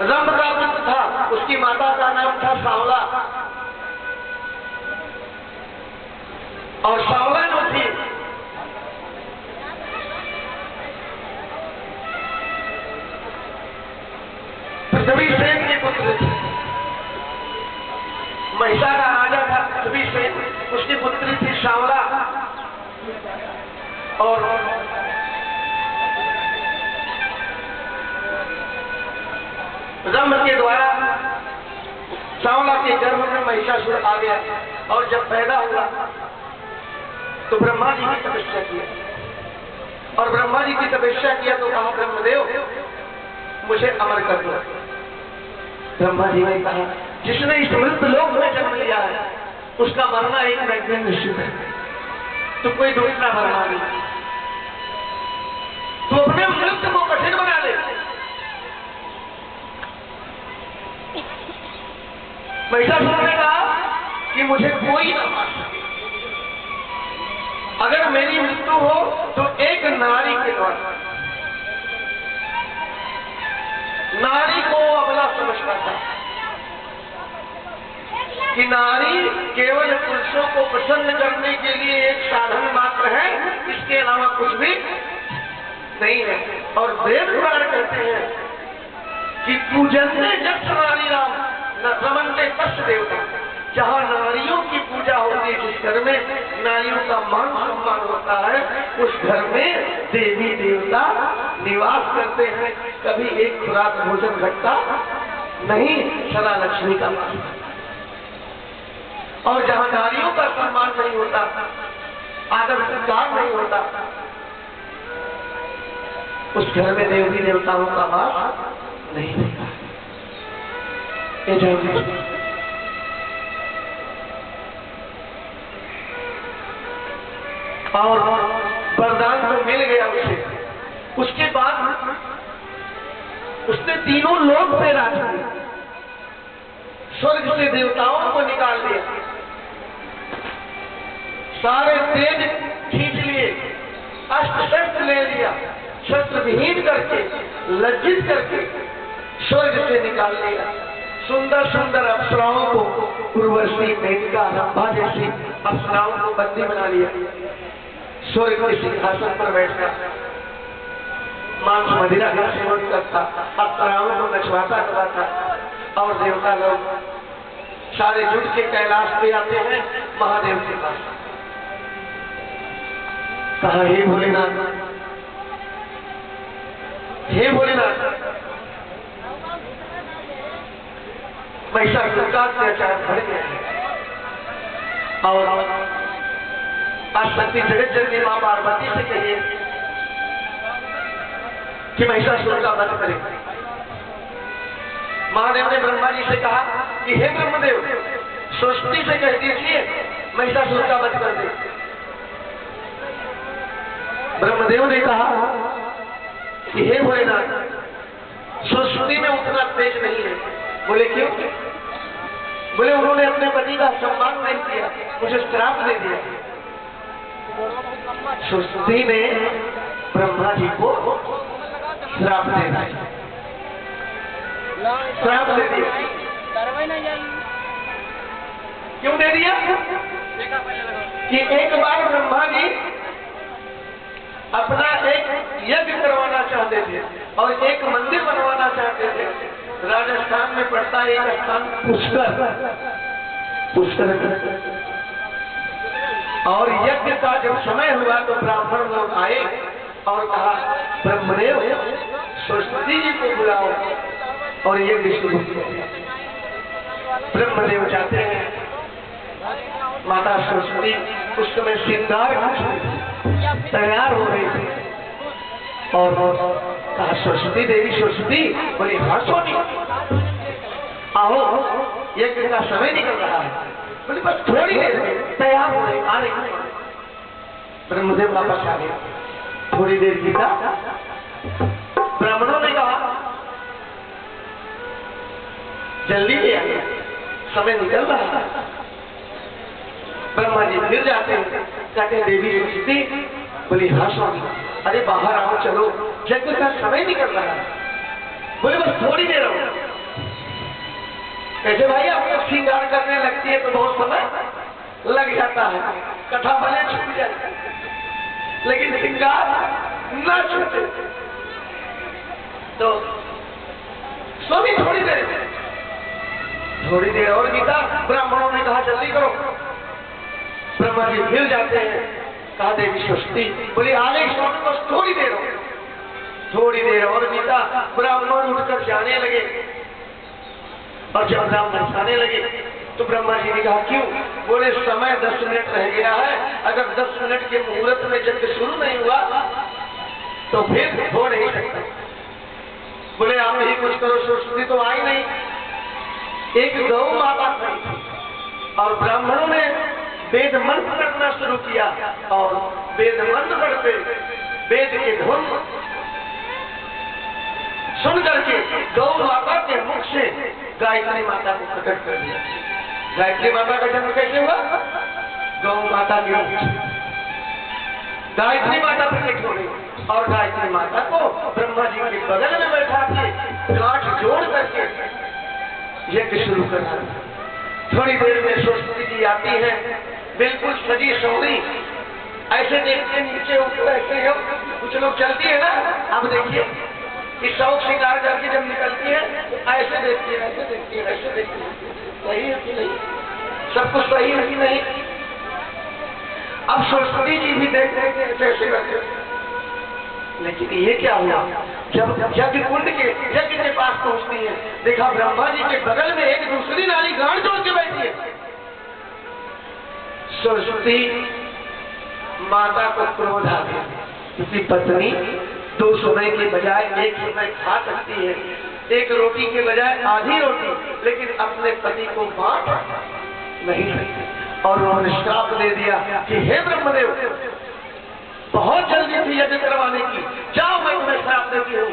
रंभ का पुत्र था, उसकी माता का नाम था सांवला। और सांवला जो थी पृथ्वी सेन के पुत्र थे। महिषा का राजा था पृथ्वी सेन, उसकी पुत्री थी सांवला। और रंभ के द्वारा सांवला के गर्भ में महिषासुर आ गया। और जब पैदा हुआ तो ब्रह्मा जी की तपस्या किया। और ब्रह्मा जी की तपस्या किया तो कहा, ब्रह्मदेव मुझे अमर कर दो। ब्रह्मा जी ने कहा, जिसने इस मृत लोक में जन्म लिया है उसका मरना एक न एक दिन निश्चित है, तो कोई दूसरा मरना नहीं। तो अपने मृत्यु को कठिन बना ले। महिषासुर ने कहा कि मुझे कोई न मार सके। अगर मेरी मृत्यु हो तो एक नारी के द्वारा। नारी को अबला समझता था कि नारी केवल पुरुषों को प्रसन्न करने के लिए एक साधन मात्र है, इसके अलावा कुछ भी नहीं है। और वेद पुराण कहते हैं कि पूजनते जक्ष नारी राम न रमनते कष्ट देवता। जहाँ नारियों की पूजा होती है, जिस घर में नारियों का मान सम्मान होता है, उस घर में देवी देवता निवास करते हैं। कभी एक खुराक भोजन घटता नहीं, सदा लक्ष्मी का वास। और जहाँ नारियों का सम्मान नहीं होता, आदर सत्कार नहीं होता, उस घर में देवी देवताओं का वास नहीं होता। ये जानिए। और वरदान तो मिल गया उसे। उसके बाद उसने तीनों लोक पे राज किया, स्वर्ग से देवताओं को निकाल दिया, सारे तेज खींच लिए, अस्त्र शस्त्र ले लिया, शस्त्र विहीन करके, लज्जित करके स्वर्ग से निकाल लिया। सुंदर सुंदर अप्सराओं को, उर्वशी, मेनका, रंभा जैसी अप्सराओं को बंदी बना लिया। स्वर्ग के सिंहासन पर बैठकर मांस मदिरा का सेवन करता, अप्सराओं को नचवाता गवाता। और देवता लोग सारे जुट के कैलाश पे आते हैं महादेव के पास। कहा, हे भोलेनाथ, हे भोलेनाथ, महिषासुर का अत्याचार बढ़ गया है। और आज शक्ति जगत जननी मां पार्वती से कहिए कि महिषासुर का वध करे। महादेव ने ब्रह्मा जी से कहा कि हे ब्रह्मदेव, सृष्टि से कह दीजिए महिषासुर का वध कर दे। ब्रह्मदेव ने कहा कि हे भोलेनाथ, सृष्टि में उतना तेज नहीं है। बोले क्यों? बोले उन्होंने अपने पति का सम्मान नहीं किया, मुझे श्राप दे दिया। सृष्टि ने ब्रह्मा जी को श्राप दे दिया, श्राप दे दिया। क्यों दे दिया? कि एक बार ब्रह्मा जी अपना एक यज्ञ करवाना चाहते थे और एक मंदिर बनवाना चाहते थे। राजस्थान में पड़ता है एक स्थान पुष्कर, पुष्कर। और यज्ञ का जब समय हुआ तो ब्राह्मण लोग आए और कहा, ब्रह्मदेव सरस्वती जी को बुलाओ और यज्ञ शुरू किया। ब्रह्मदेव जाते हैं, माता सरस्वती उस समय श्रृंगार तैयार हो रही थी। और कहा, सरस्वती देवी, सरस्वती। बोली, हाँ सोनी, आओ, यज्ञ का समय निकल रहा है। बोली, बस थोड़ी देर में तैयार हो रही, आ रही। ब्रह्मदेव वापस आ गए। थोड़ी देर बीता, ब्राह्मणों ने कहा, जल्दी ले आइए, समय निकल रहा है। ब्रह्मा जी फिर जाते हैं, कहते हैं, देवी सरस्वती। बोली, हाँ स्वामी। अरे बाहर आओ, चलो, यज्ञ का समय निकल रहा है। बोले, बस थोड़ी देर आओ। ऐसे भाई आप लोग श्रृंगार करने लगती है तो बहुत समय लग जाता है, कथा भले छूट जाए लेकिन श्रृंगार न छूटे। तो स्वामी थोड़ी देर और बीता। ब्राह्मणों ने कहा जल्दी करो। ब्रह्मा जी हिल जाते हैं। कहा देवी स्वस्ति। बोली आगे स्वामी बस थोड़ी देर हो। थोड़ी देर और बीता। ब्राह्मण उठकर जाने लगे और जब ब्राह्मण जाने लगे तो ब्रह्मा जी ने कहा क्यों? बोले समय 10 मिनट रह गया है, अगर 10 मिनट के मुहूर्त में यज्ञ शुरू नहीं हुआ तो फिर हो नहीं सकता। बोले आप ही कुछ करो। सरस्वती तो आई नहीं। एक गौ माता खड़ी थी और ब्राह्मणों ने वेद मंत्र करना शुरू किया और वेद मंत्र पढ़ते वेद के धुन सुन करके गौ माता के मुख से गायत्री माता को प्रकट कर दिया। गायत्री माता का जन्म कैसे हुआ? गौ माता के मुख से गायत्री माता प्रकट हो गई और गायत्री माता को ब्रह्मा जी के बगल में बैठा के गांठ जोड़ करके यज्ञ शुरू करना। थोड़ी देर में सरस्वती जी आती है, बिल्कुल सजी सवरी। ऐसे देखते नीचे ऊपर ऐसे हो, कुछ लोग चलती है ना, अब देखिए कि शौक श्रृंगार करके जब निकलती है तो ऐसे देखती है, ऐसे देखती है, ऐसे देखती है। सही है कि नहीं? सब कुछ सही है कि नहीं? अब सरस्वती जी भी देख रहे थे ऐसे करते। लेकिन ये क्या हुआ? जब यज्ञ कुंड के यज्ञ के पास पहुंचती है, देखा ब्रह्मा जी के बगल में एक दूसरी नारी गांठ जोड़ के बैठी है। सरस्वती माता को क्रोध आ गया क्योंकि पत्नी 2 समय के बजाय 1 समय खा सकती है, एक रोटी के बजाय आधी रोटी, लेकिन अपने पति को बांट नहीं सकती। और उन्होंने श्राप दे दिया कि हे ब्रह्मदेव, बहुत जल्दी थी यज्ञ करवाने की, जाओ मैं तुम्हें श्राप देती हूँ।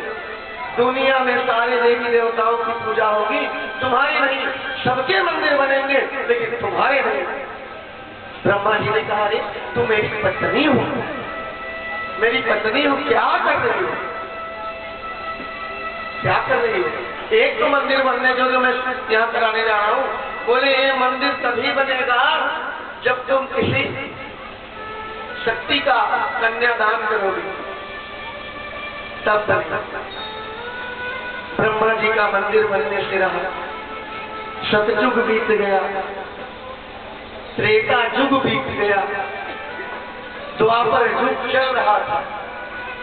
दुनिया में सारे देवी देवताओं की पूजा होगी, तुम्हारी नहीं। सबके मंदिर बनेंगे लेकिन तुम्हारे नहीं। ब्रह्मा जी ने कहा अरे तू मेरी पत्नी हो, मेरी पत्नी हो, क्या कर रही हो? क्या कर रही हो? एक तो मंदिर बनने जो मैं यहाँ कराने जा रहा हूँ। बोले ये मंदिर तभी बनेगा जब तुम किसी शक्ति का कन्यादान करोगे, तब बनेगा। ब्रह्मा जी का मंदिर बनने से रहा, सतयुग बीत गया, त्रेता युग बीत गया, द्वापर युग चल रहा था।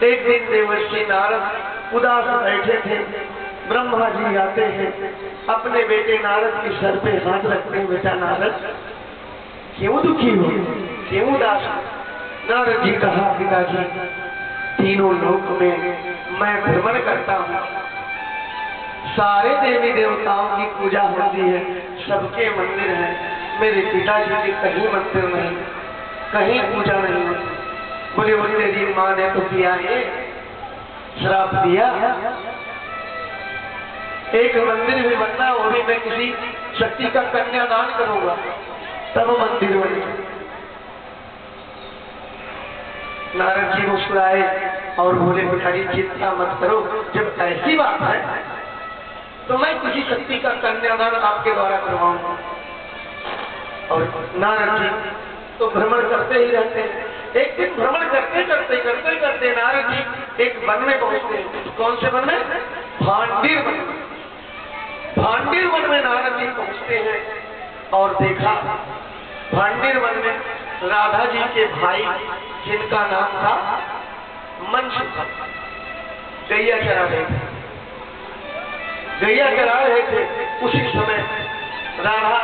एक दिन देवर्षि नारद उदास बैठे थे। ब्रह्मा जी आते हैं, अपने बेटे नारद के सर पे हाथ रखते हैं। बेटा नारद, क्यों दुखी हो, क्यों उदास हो? नारद जी कहा पिताजी, तीनों लोक में मैं भ्रमण करता हूँ, सारे देवी देवताओं की पूजा होती है, सबके मंदिर हैं, मेरे पिताजी के कहीं मंदिर नहीं, कहीं पूजा नहीं होती। बोले वो तेरी माँ ने तो किया है, श्राप दिया, एक मंदिर भी बनना, वो भी मैं किसी शक्ति का कन्यादान करूंगा तब मंदिर बनेगा। नारद जी मुस्कुराए और बोले पिताजी चिंता मत करो, जब ऐसी बात है तो मैं किसी शक्ति का कन्यादान आपके द्वारा करवाऊंगा। और नारद जी तो भ्रमण करते ही रहते हैं। एक दिन भ्रमण करते करते नारद जी एक वन में पहुंचते हैं। कौन से वन में? भांडीर वन में। भांडीर वन में नारद जी पहुंचते हैं और देखा भांडीर वन में राधा जी के भाई, जिनका नाम था मनसुख, गैया चरा रहे थे। गैया चरा रहे थे उसी समय राधा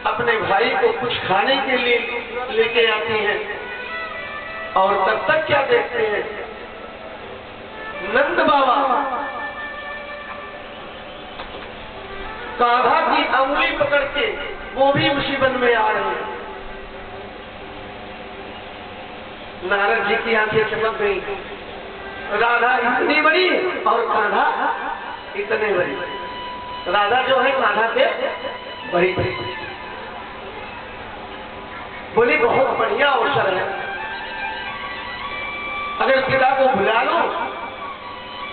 अपने भाई को कुछ खाने के लिए लेके आती है और तब तक क्या देखते हैं, नंद बाबा कान्हा की अंगुली पकड़ के वो भी उसी वन में आ रहे हैं। नारद जी की आंखें चमक गई। राधा इतनी बड़ी और कान्हा इतने बड़ी। राधा जो है कान्हा से बड़ी थी। बोली बहुत बढ़िया अवसर है, अगर पिता को बुला लो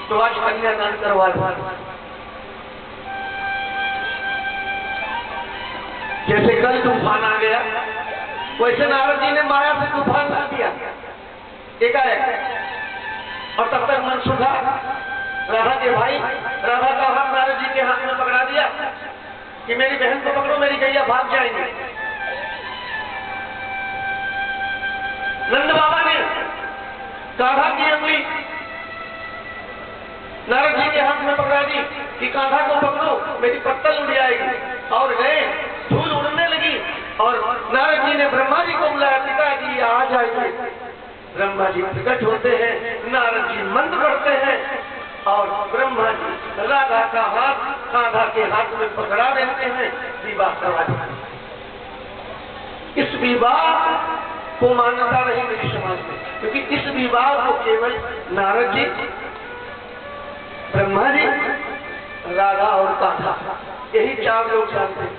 तो आज कन्यादान करवा दो। जैसे कल तूफान आ गया वैसे नारद जी ने माया से तूफान ला दिया एकाएक। और तब तक मन सूखा। राधा के भाई राधा का हाथ नारद जी के हाथ में पकड़ा दिया कि मेरी बहन को पकड़ो, मेरी गैया भाग जाएंगे। नंद बाबा ने कान्हा की उंगली नारद जी के हाथ में पकड़ा दी कि कान्हा को पकड़ो, मेरी पत्तल उड़ जाएगी। और गए, धूल उड़ने लगी और नारद जी ने ब्रह्मा जी को बुलाया, पिताजी आ जाइए। ब्रह्मा जी प्रकट होते हैं, नारद जी मंत्र पढ़ते हैं और ब्रह्मा जी राधा का हाथ कान्हा के हाथ में पकड़ा देते हैं, विवाह करवा देते हैं। इस विवाह को मान्यता नहीं मेरी समाज में, क्योंकि इस विवाह को केवल नारद जी, ब्रह्मा जी, राधा और कान्हा यही 4 लोग जानते हैं।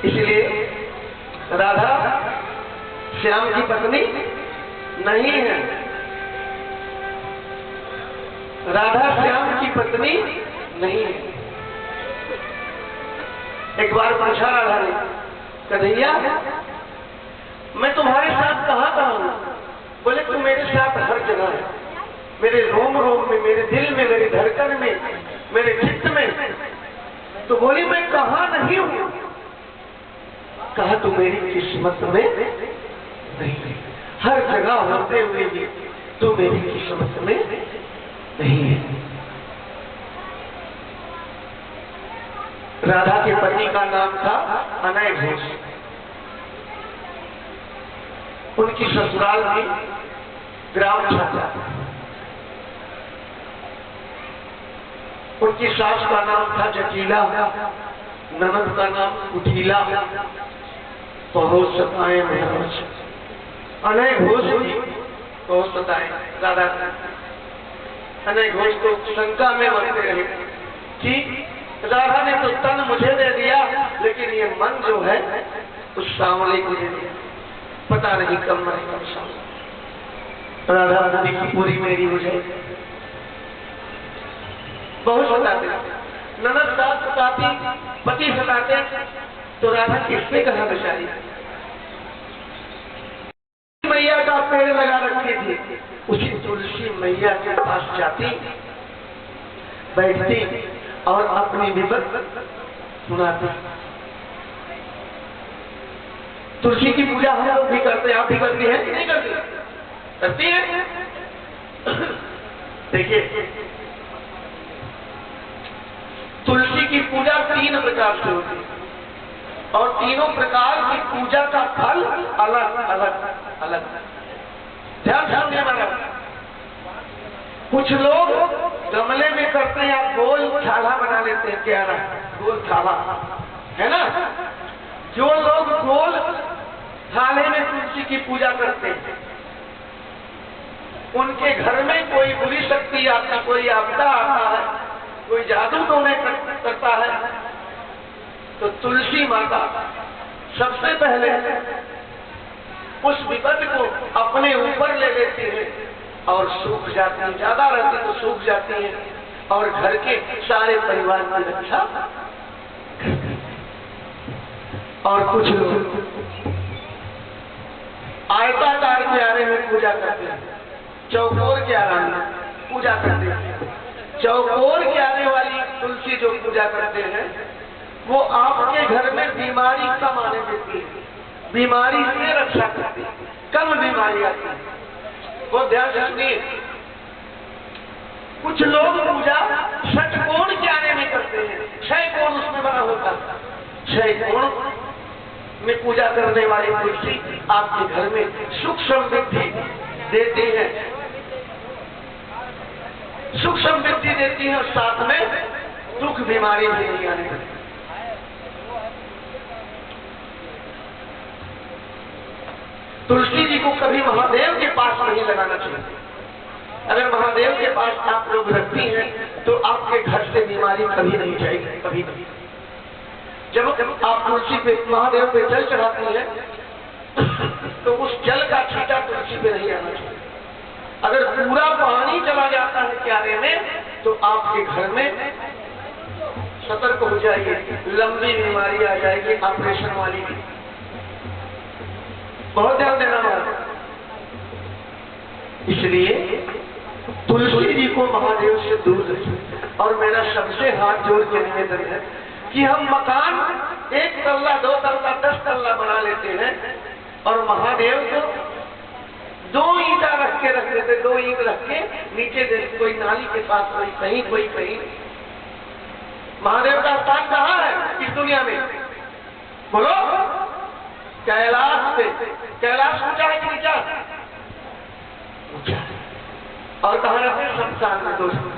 इसलिए राधा श्याम की पत्नी नहीं है। राधा श्याम की पत्नी नहीं है। एक बार पूछा राधा ने, कन्हैया मैं तुम्हारे साथ कहाँ हूं? बोले तू मेरे साथ हर जगह है, मेरे रोम रोम में, मेरे दिल में, मेरे धड़कन में, मेरे चित्त में। तो बोली मैं कहाँ नहीं हूं? कहा तू मेरी किस्मत में नहीं, हर जगह होते हुए भी तू मेरी किस्मत में नहीं है। राधा के पति का नाम था अनय घोष। उनकी ससुराल में ग्राम छाता। उनकी सास का नाम था जटीला, ननद का नाम कुटीला, बहुत सताए महाराज। अनय घोष भी बहुत सताए राधा। अनय घोष को शंका में मरते रहे कि राधा ने तो तन मुझे दे दिया, लेकिन ये मन जो है उस सांवले को दे दिया, पता नहीं कब मरे कब सांवले। राधा पूरी की पूरी मेरी हो जाए। बहुत सताते, ननद सास सताती, पति सताते, तो राधा किससे कहा बेचारी। मैया का पेड़ लगा रखी थी, उसी तुलसी मैया के पास जाती, बैठती और अपनी विपत सुनाती। तुलसी की पूजा हम लोग भी करते हैं, आप भी करती हैं कि नहीं करती? करती है। देखिए तुलसी की पूजा 3 प्रकार से होती है और तीनों प्रकार की पूजा का फल अलग अलग अलग। ध्यान सुनिए मैडम, कुछ लोग गमले में करते हैं, आप गोल थाला बना लेते हैं, क्या ना गोल थाला है ना। जो लोग गोल थाले में तुलसी की पूजा करते हैं, उनके घर में कोई बुरी शक्ति आती, कोई आपदा आता है, कोई जादू टोने करता है, तो तुलसी माता सबसे पहले उस विपद को अपने ऊपर ले लेती है और सूख जाती है। ज्यादा रहती तो सूख जाती है और घर के सारे परिवार की रक्षा करती है। और कुछ लोग आयताकार क्यारे में पूजा करते हैं, चौकोर क्यारा में पूजा करते हैं। चौकोर क्यारे वाली तुलसी जो पूजा करते हैं वो आपके घर में बीमारी कम आने देती है, बीमारी से रक्षा करती है, कम बीमारी आती है, वो ध्यान रखिए। कुछ लोग पूजा षटकोण क्यारे में करते हैं, 6 कोण उसमें बना होता है, 6 कोण में पूजा करने वाली तुलसी आपके घर में सुख समृद्धि देती है, सुख समृद्धि देती है और साथ में दुख बीमारी भी नहीं आने देती। तुलसी जी को कभी महादेव के पास नहीं लगाना चाहिए। अगर महादेव के पास आप लोग रखती हैं तो आपके घर से बीमारी कभी नहीं जाएगी, कभी नहीं। जब आप तुलसी पे महादेव पे जल चढ़ाती हैं तो उस जल का छींटा तुलसी पे नहीं आना चाहिए। अगर पूरा पानी चला जाता है क्यारे में तो आपके घर में सतर्क हो जाइए, लंबी बीमारी आ जाएगी, ऑपरेशन वाली भी। बहुत ध्यान देना होगा। इसलिए तुलसी जी को महादेव से दूर रखें। और मेरा सबसे हाथ जोड़ के निवेदन है कि हम मकान 1 तल्ला 2 तल्ला 10 तल्ला बना लेते हैं और महादेव को 2 ईंटा रख देते, 2 ईंट रख के नीचे देते, कोई नाली के पास, कोई कहीं। महादेव का स्थान कहाँ है इस दुनिया में? बोलो। कैलाश पे। कैलाश ऊंचा है कि नीचा? ऊंचा। और कहाँ रहते हैं? शमशान में दोस्तों।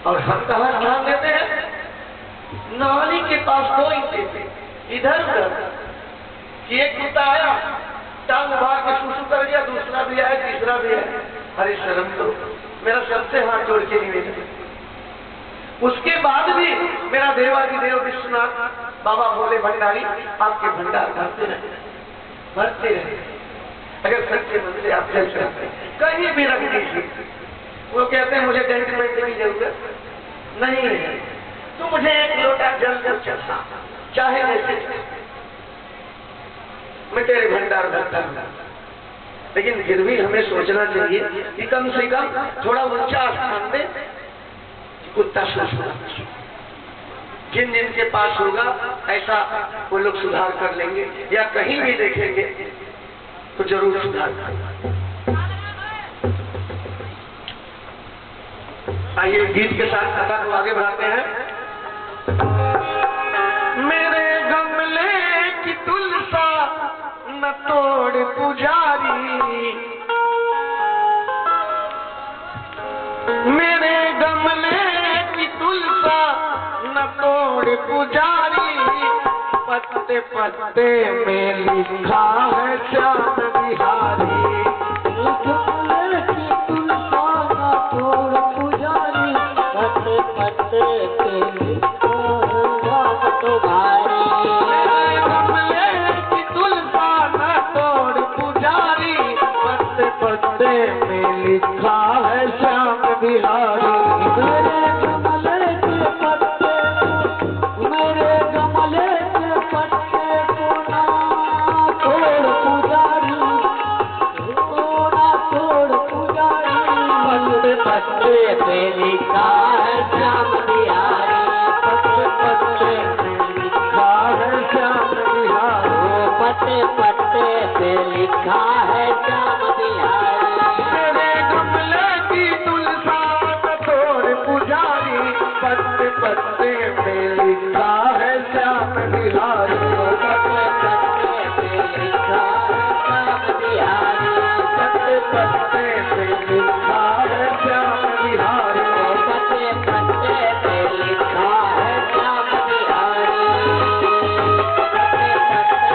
और हम कहाँ ध्यान देते हैं? नाली के पास 2 ईंटे थे, इधर उधर। एक कुत्ता आया, टांग भाग के सुसु कर दिया, दूसरा भी आया, तीसरा भी आया। अरे शर्म तो। मेरा सबसे हाथ जोड़ के निवेदन। उसके बाद भी मेरा देवाधिदेव विश्वनाथ बाबा भोले भंडारी आपके भंडार भरते रहे। अगर सच्चे मन से आप जल सकते कहीं भी रख दीजिए। वो कहते हैं मुझे टेंट पेंट की जरूरत नहीं है, तो मुझे 1 लोटा जल जब चढ़ा, चाहे जैसे मैं तेरे भंडार भरता हूँ। लेकिन फिर भी हमें सोचना चाहिए कि कम से कम थोड़ा ऊंचा स्थान दे, कुत्ता सोचना। जिन जिनके पास होगा ऐसा वो लोग सुधार कर लेंगे, या कहीं भी देखेंगे तो जरूर सुधार कर। आइए गीत के साथ कथा को आगे बढ़ाते हैं। मेरे गमले की तुलसा न तोड़ पुजारी, मेरे गमले की तुलसा न तोड़ पुजारी, पत्ते पत्ते में लिखा है श्याम बिहारी। गमले की तुलसा न तोड़ पुजारी, पत्ते पत्ते पे लिखा है श्याम तुम्हारी। मेरे गमले की तुलसा न तोड़ पुजारी, पत्ते पत्ते में लिखा है श्याम बिहारी। मेरे गमले के पत्ते, मेरे गमले के पत्ते को ना तोड़ पुजारी, को ना तोड़ पुजारी, पत्ते पत्ते पे लिखा है श्याम बिहारी। पत्ते पत्ते पे लिखा है श्याम बिहारी, पत्ते पत्ते पे लिखा है श्याम बिहारी। मेरे गमले की तुलसा न तोड़ पुजारी, पत्ते पत्ते पे लिखा है श्याम बिहारी। पत्ते पत्ते पे लिखा है श्याम बिहारी, पत्ते पत्ते पे लिखा है श्याम बिहारी, पत्ते पत्ते पे लिखा है श्याम बिहारी। पत्ते पत्ते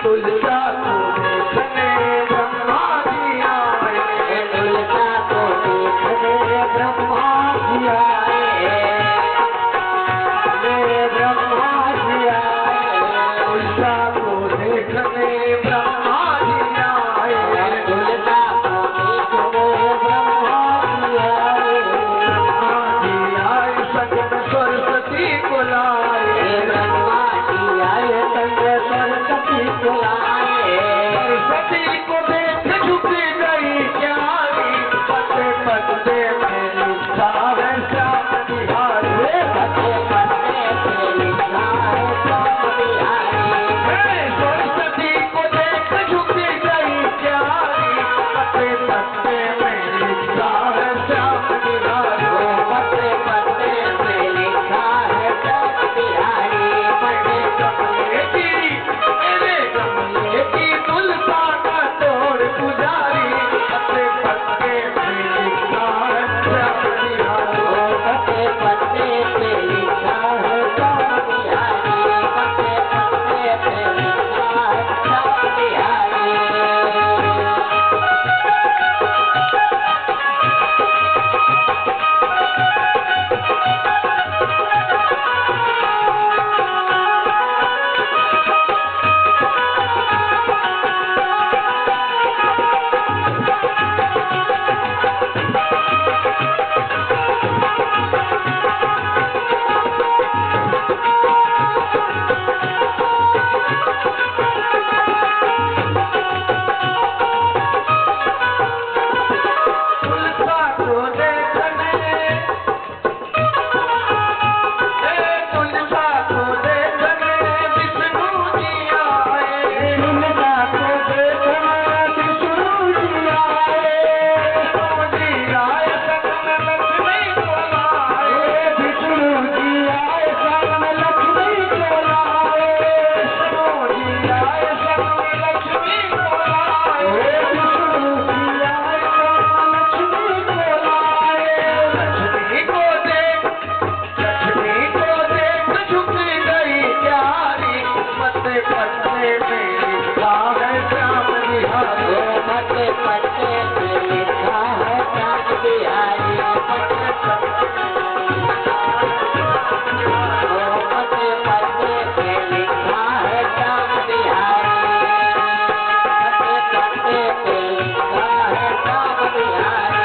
तुलसा को देखने ब्रह्मा जी आए, तुलसा को देखने ब्रह्मा जी आए, ब्रह्मा जी आए, तुलसा को देखने ब्रह्मा जी आए, तुलसा को देखने ब्रह्मा जी आए, ब्रह्मा जी आए सगन सरस्वती को लाए, ब्रह्मा जी आए संग सरस्वती को लाए, सरस्वती को देख झुक गई प्यारी, पत्ते पत्ते में लिखा है श्याम बिहारी, पत्ते पत्ते पे लिखा है श्याम बिहारी, सरस्वती को देख झुक गई प्यारी, पत्ते पत्ते में लिखा है श्याम बिहारी, पत्ते पत्ते पे लिखा है श्याम बिहारी, मेरे गमले की तुलसा का तोड़ पुजारी, पत्ते पत्ते में लिखा है श्याम बिहारी, पत्ते पत्ते पे लिखा है श्याम बिहारी, पत्ते पत्ते पे लिखा है श्याम बिहारी। तुलसा को देखने, तुलसा को देखने विष्णु जी आए, तुलसा को देखने विष्णु जी आए, विष्णु जी आए सगन लक्ष्मी को लाए, विष्णु जी आए सगन लक्ष्मी को लाए, विष्णु जी आए सगन लक्ष्मी को लाए, विष्णु जी आए सगन लक्ष्मी को लाए, लक्ष्मी को देख झुक गई प्यारी, पत्ते पत्ते में लिखा है श्याम बिहारी, पत्ते पत्ते पे लिखा है श्याम बिहारी, पत्ते पत्ते पे लिखा है श्याम बिहारी, पत्ते पत्ते पे लिखा है श्याम बिहारी।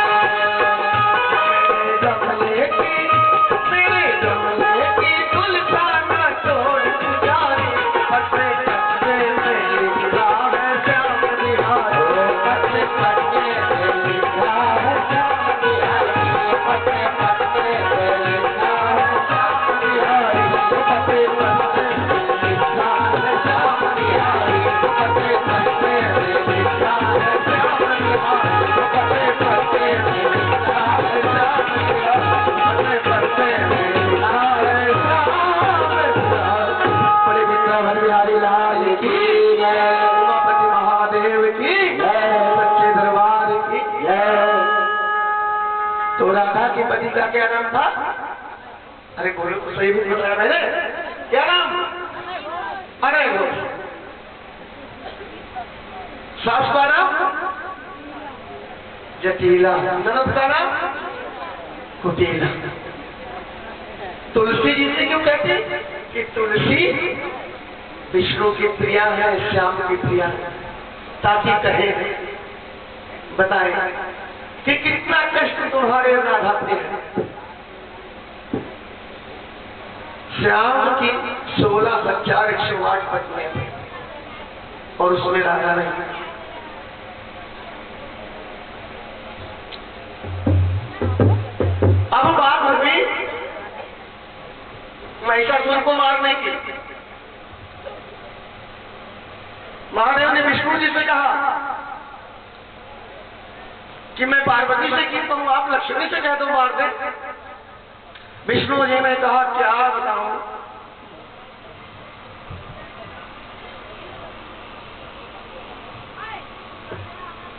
मेरे गमले की तुलसा का तोड़ पुजारी, पत्ते पत्ते में लिखा है श्याम बिहारी, पत्ते पत्ते पे लिखा है श्याम बिहारी, पत्ते पत्ते पे लिखा है श्याम बिहारी, पत्ते पत्ते पे लिखा है श्याम बिहारी, पत्ते पत्ते पे लिखा है श्याम बिहारी, पत्ते पत्ते पे लिखा है श्याम बिहारी, पत्ते पत्ते में लिखा है श्याम बिहारी। बड़े विद्याधर बिहारी लाल की जय, उमापति महादेव की सच्चे दरबार की। जय। तो राधा की पति का क्या नाम था? अरे बोलो तो सही भी बताया मैंने, क्या नाम? अरे वो सास का नाम जटीला, ननद का नाम कुटीला। तुलसी जी से क्यों कहते कि तुलसी विष्णु की प्रिया है, श्याम की प्रिया है, ताकि कहे बताए कि कितना कष्ट तुम्हारे राधा पे है। श्याम की 16 हजार 108 पत्नियां थी और उसमें राधा नहीं। अब बात होगी महिषासुर को मारने की। महादेव ने विष्णु जी से कहा कि मैं पार्वती से कहता हूं, आप लक्ष्मी से कह दो मार दे। विष्णु जी ने कहा क्या बताऊं,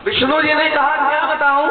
विष्णु जी ने कहा क्या बताऊं,